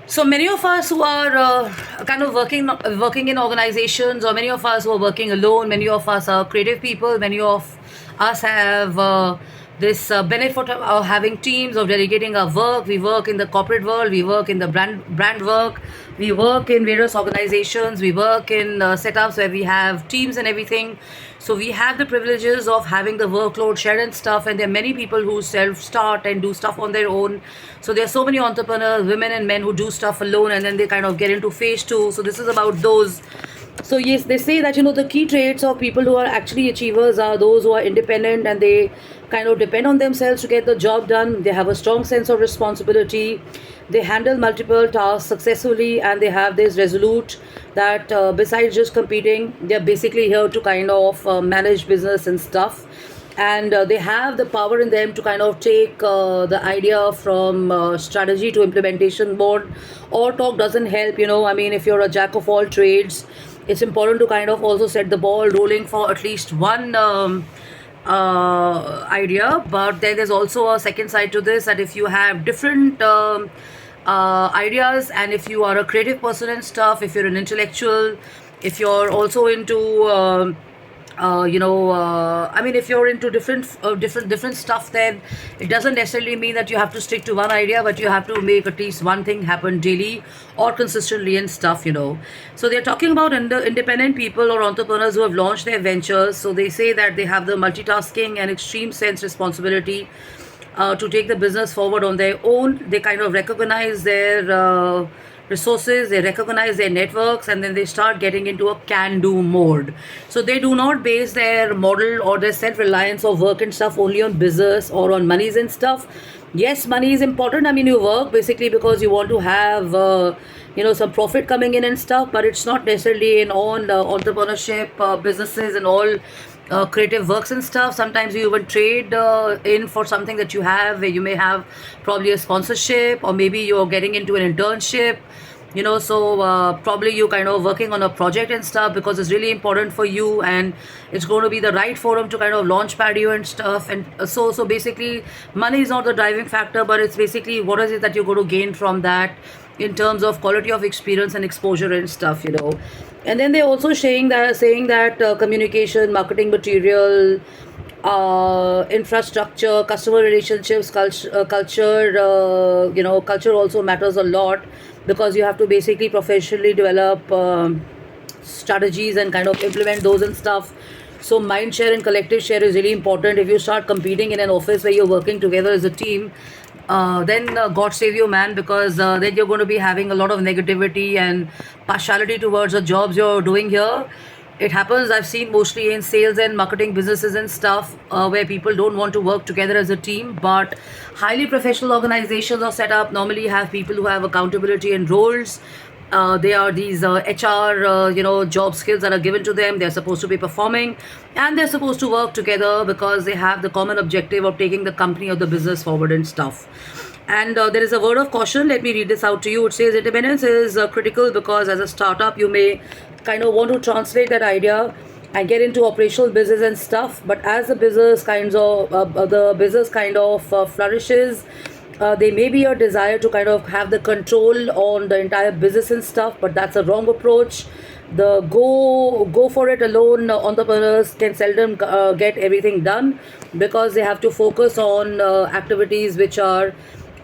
So many of us who are kind of working in organizations, or many of us who are working alone, many of us are creative people, many of us have this benefit of having teams, of delegating our work. We work in the corporate world, we work in the brand work, we work in various organizations, we work in setups where we have teams and everything. So we have the privileges of having the workload shared and stuff, and there are many people who self-start and do stuff on their own. So there are so many entrepreneurs, women and men, who do stuff alone, and then they kind of get into phase two. So this is about those. So yes, they say that the key traits of people who are actually achievers are those who are independent, and they kind of depend on themselves to get the job done. They have a strong sense of responsibility. They handle multiple tasks successfully, and they have this resolute that besides just competing, they're basically here to kind of manage business and stuff. And they have the power in them to kind of take the idea from strategy to implementation mode. All talk doesn't help. I mean, if you're a jack of all trades, it's important to kind of also set the ball rolling for at least one idea. But then there's also a second side to this, that if you have different ideas, and if you are a creative person and stuff, if you're an intellectual, if you're also into I mean, if you're into different stuff, then it doesn't necessarily mean that you have to stick to one idea, but you have to make at least one thing happen daily or consistently and stuff. So they're talking about independent people or entrepreneurs who have launched their ventures. So they say that they have the multitasking and extreme sense responsibility to take the business forward on their own. They kind of recognize their resources, they recognize their networks, and then they start getting into a can do mode. So they do not base their model or their self reliance of work and stuff only on business or on monies and stuff. Yes, money is important. I mean, you work basically because you want to have some profit coming in and stuff, but it's not necessarily in all entrepreneurship businesses and all creative works and stuff. Sometimes you even trade in for something that you have, where you may have probably a sponsorship, or maybe you're getting into an internship. So probably you kind of working on a project and stuff because it's really important for you, and it's going to be the right forum to kind of launch pad you and stuff. And so basically money is not the driving factor, but it's basically what is it that you're going to gain from that in terms of quality of experience and exposure and stuff. And then they're also saying that communication, marketing material, infrastructure, customer relationships, culture also matters a lot, because you have to basically professionally develop strategies and kind of implement those and stuff. So mind share and collective share is really important. If you start competing in an office where you're working together as a team, then God save you, man, because then you're going to be having a lot of negativity and partiality towards the jobs you're doing here. It happens, I've seen mostly in sales and marketing businesses and stuff, where people don't want to work together as a team. But highly professional organizations are set up, normally have people who have accountability and roles. They are these HR, job skills that are given to them. They're supposed to be performing, and they're supposed to work together because they have the common objective of taking the company or the business forward and stuff. And there is a word of caution. Let me read this out to you. It says independence is critical, because as a startup, you may kind of want to translate that idea and get into operational business and stuff. But as the business kind of flourishes, there may be a desire to kind of have the control on the entire business and stuff, but that's a wrong approach. The go for it alone entrepreneurs can seldom get everything done, because they have to focus on activities which are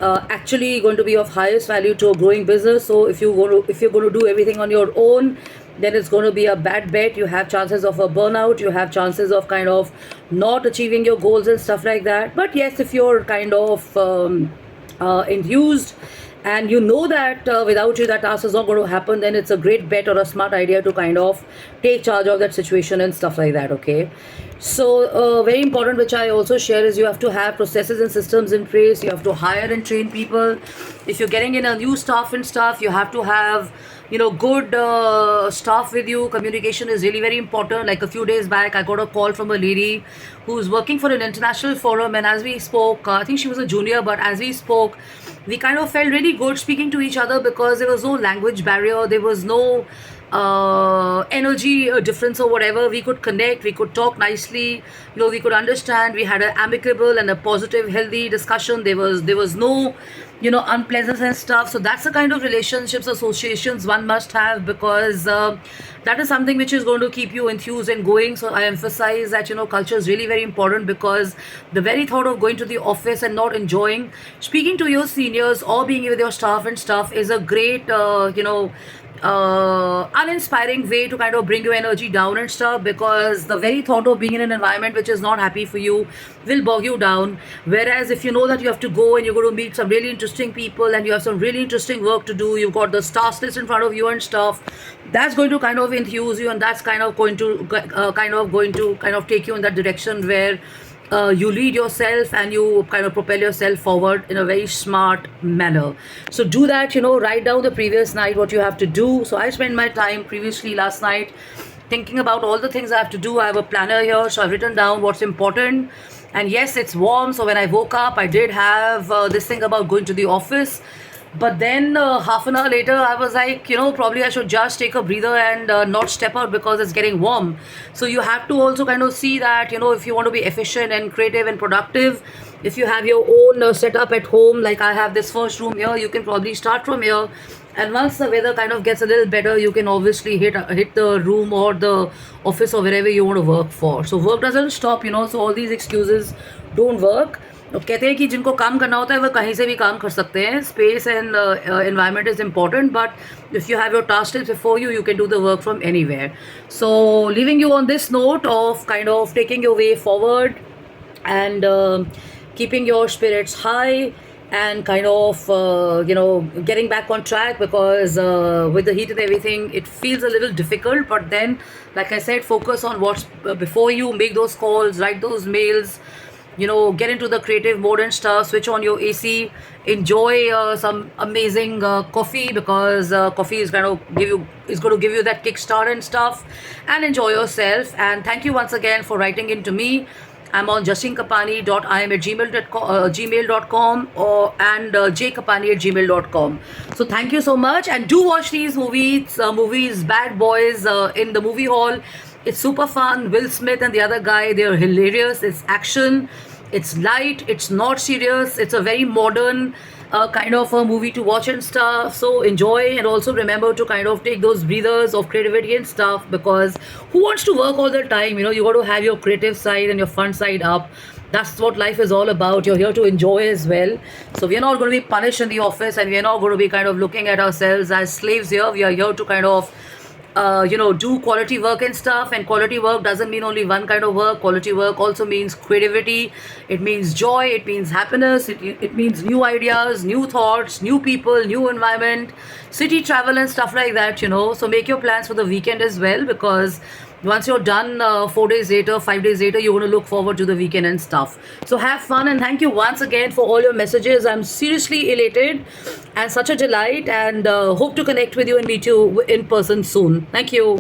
actually going to be of highest value to a growing business. So if you're going to do everything on your own, then it's going to be a bad bet. You have chances of a burnout, you have chances of kind of not achieving your goals and stuff like that. But yes, if you're kind of enthused, and you know that without you that task is not going to happen, then it's a great bet or a smart idea to kind of take charge of that situation and stuff like that. Okay, so very important, which I also share, is you have to have processes and systems in place. You have to hire and train people. If you're getting in a new staff and stuff, you have to have good staff with you. Communication is really very important. Like a few days back, I got a call from a lady who's working for an international forum, and as we spoke, I think she was a junior, but as we spoke, we kind of felt really good speaking to each other, because there was no language barrier, there was no energy difference or whatever. We could connect, we could talk nicely, we could understand. We had an amicable and a positive, healthy discussion. There was no unpleasant and stuff. So that's the kind of relationships, associations one must have, because that is something which is going to keep you enthused and going. So I emphasize that culture is really very important, because the very thought of going to the office and not enjoying speaking to your seniors or being with your staff and stuff is a great uninspiring way to kind of bring your energy down and stuff, because the very thought of being in an environment which is not happy for you will bog you down. Whereas if you know that you have to go and you're going to meet some really interesting people and you have some really interesting work to do, you've got the task list in front of you and stuff, that's going to kind of enthuse you, and that's kind of going to take you in that direction where you lead yourself and you kind of propel yourself forward in a very smart manner. So do that, write down the previous night what you have to do. So I spent my time previously last night thinking about all the things I have to do. I have a planner here, so I've written down what's important. And yes, it's warm, so when I woke up I did have this thing about going to the office. But then half an hour later, I was like, probably I should just take a breather and not step out because it's getting warm. So you have to also kind of see that, if you want to be efficient and creative and productive, if you have your own setup at home, like I have this first room here, you can probably start from here. And once the weather kind of gets a little better, you can obviously hit the room or the office or wherever you want to work for. So work doesn't stop, so all these excuses don't work. तो कहते हैं कि जिनको काम करना होता है वो कहीं से भी काम कर सकते हैं. Space and environment is important, but if you have your task before you can do the work from anywhere. So living you on this note of kind of taking your way forward and keeping your spirits high and kind of getting back on track, because with the heat and everything it feels a little difficult. But then, like I said, focus on what's before you, make those calls, write those mails, get into the creative mode and stuff, switch on your AC, enjoy some amazing coffee, because coffee is going to give you that kickstart and stuff, and enjoy yourself. And thank you once again for writing into me. I'm on justinekapani.im@gmail.com and jkapani@gmail.com. So thank you so much, and do watch these movies, Bad Boys, in the movie hall. It's super fun. Will Smith and the other guy, they're hilarious. It's action, it's light, it's not serious, it's a very modern kind of a movie to watch and stuff. So enjoy, and also remember to kind of take those breathers of creativity and stuff, because who wants to work all the time? You got to have your creative side and your fun side up. That's what life is all about. You're here to enjoy as well. So we're not going to be punished in the office, and we're not going to be kind of looking at ourselves as slaves here. We are here to kind of do quality work and stuff. And quality work doesn't mean only one kind of work. Quality work also means creativity, it means joy, it means happiness, it means new ideas, new thoughts, new people, new environment, city travel and stuff like that. So make your plans for the weekend as well, because once you're done 4 days later, 5 days later, you're going to look forward to the weekend and stuff. So have fun, and thank you once again for all your messages. I'm seriously elated and such a delight, and hope to connect with you and meet you in person soon. Thank you.